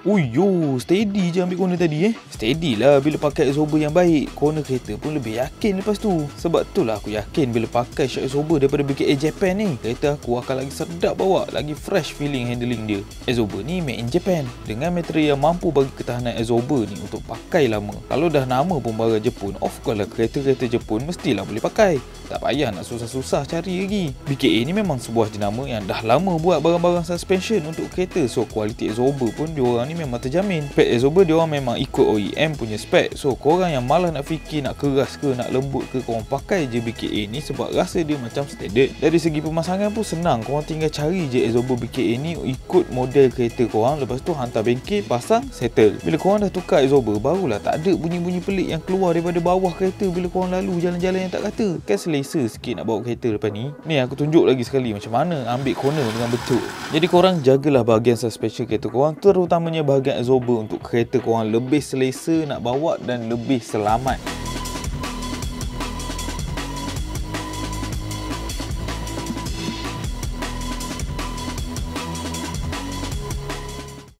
Uyo, steady je ambil corner tadi Steady lah bila pakai absorber yang baik. Corner kereta pun lebih yakin lepas tu. Sebab tu lah aku yakin bila pakai shock absorber daripada BKA Japan ni, kereta aku akan lagi sedap bawa, lagi fresh feeling handling dia. Absorber ni made in Japan dengan material yang mampu bagi ketahanan absorber ni untuk pakai lama. Kalau dah nama pun barang Jepun, of course lah kereta-kereta Jepun mestilah boleh pakai. Tak payah nak susah-susah cari lagi. BKA ni memang sebuah jenama yang dah lama buat barang-barang suspension untuk kereta. So kualiti absorber pun diorang ni memang terjamin. Spek absorber diorang memang ikut OEM punya spek. So korang yang malas nak fikir nak keras ke nak lembut ke, korang pakai je BKA ni sebab rasa dia macam standard. Dari segi pemasangan pun senang. Korang tinggal cari je absorber BKA ni ikut model kereta korang. Lepas tu hantar bengkel, pasang, settle. Bila korang dah tukar absorber, barulah tak ada bunyi-bunyi pelik yang keluar daripada bawah kereta bila korang lalu jalan-jalan yang tak kata. Kan selesa sikit nak bawa kereta lepas ni. Ni aku tunjuk lagi sekali macam mana ambil corner dengan betul. Jadi korang jagalah bahagian suspension kereta korang, terutamanya bahagian absorber untuk kereta korang lebih selesa nak bawa dan lebih selamat.